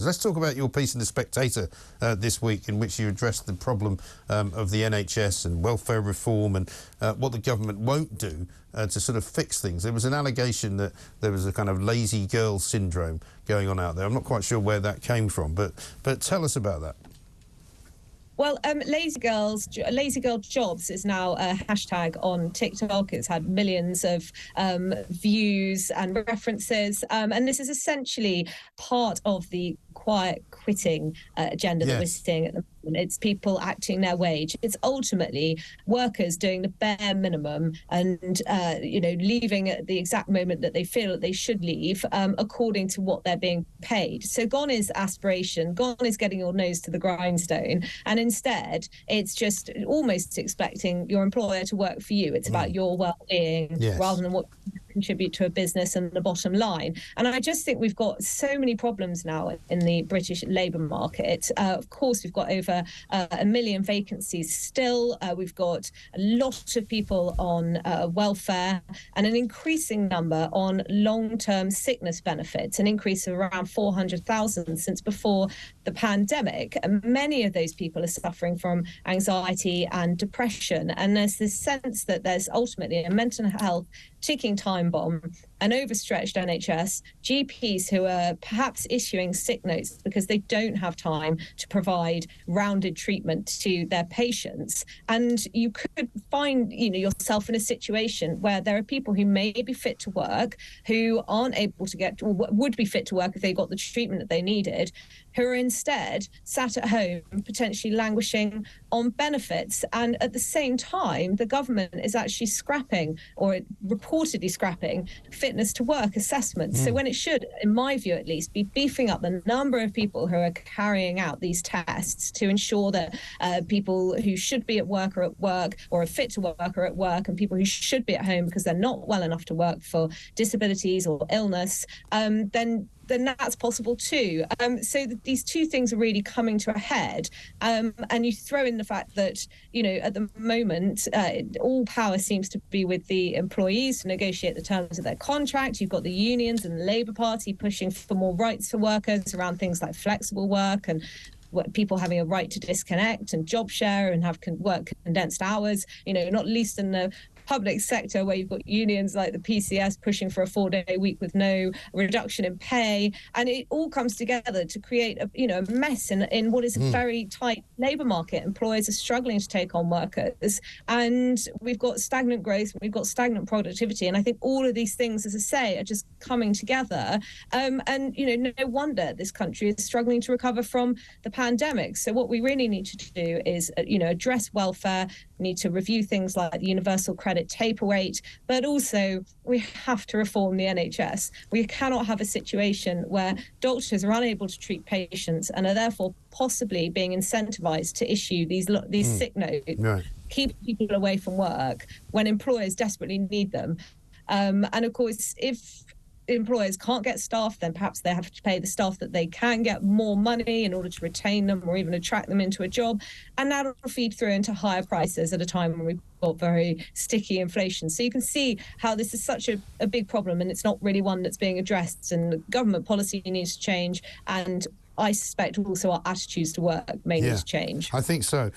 Let's talk about your piece in the Spectator this week, in which you addressed the problem of the NHS and welfare reform and what the government won't do to sort of fix things. There was an allegation that there was a kind of lazy girl syndrome going on out there. I'm not quite sure where that came from, but tell us about that. Well, lazy girl jobs is now a hashtag on TikTok. It's had millions of views and references. And this is essentially part of the quiet quitting agenda that we're seeing at the moment. It's people acting their wage. It's ultimately workers doing the bare minimum and, leaving at the exact moment that they feel that they should leave according to what they're being paid. So gone is aspiration, gone is getting your nose to the grindstone. And instead, it's just almost expecting your employer to work for you. It's about your well-being rather than what you contribute to a business and the bottom line. And I just think we've got so many problems now in the British labour market. Of course, we've got over 1 million vacancies still. We've got a lot of people on welfare and an increasing number on long-term sickness benefits, an increase of around 400,000 since before the pandemic. And many of those people are suffering from anxiety and depression. And there's this sense that there's ultimately a mental health ticking time bomb, an overstretched NHS, GPs who are perhaps issuing sick notes because they don't have time to provide rounded treatment to their patients. And you could find, yourself in a situation where there are people who may be fit to work, who aren't able to get, or would be fit to work if they got the treatment that they needed, who are instead sat at home, potentially languishing on benefits. And at the same time, the government is actually scrapping, or reportedly scrapping, fitness to work assessments. So when it should, in my view at least, be beefing up the number of people who are carrying out these tests to ensure that people who should be at work are at work, or are fit to work are at work, and people who should be at home because they're not well enough to work for disabilities or illness, then that's possible too. So these two things are really coming to a head. And you throw in the fact that, at the moment, all power seems to be with the employees to negotiate the terms of their contract. You've got the unions and the Labour Party pushing for more rights for workers around things like flexible work and people having a right to disconnect and job share and have work condensed hours, not least in the public sector, where you've got unions like the PCS pushing for a 4-day week with no reduction in pay. And it all comes together to create a mess in what is a very tight labour market. Employers are struggling to take on workers, and we've got stagnant growth, we've got stagnant productivity. And I think all of these things, as I say, are just coming together. And no wonder this country is struggling to recover from the pandemic. So what we really need to do is, address welfare, need to review things like the universal credit taper rate, but also we have to reform the NHS. We cannot have a situation where doctors are unable to treat patients and are therefore possibly being incentivised to issue these sick notes, keep people away from work when employers desperately need them. And of course, if employers can't get staff, then perhaps they have to pay the staff that they can get more money in order to retain them or even attract them into a job. And that'll feed through into higher prices at a time when we've got very sticky inflation. So you can see how this is such a big problem, and it's not really one that's being addressed, and government policy needs to change. And I suspect also our attitudes to work may need to change. I think so.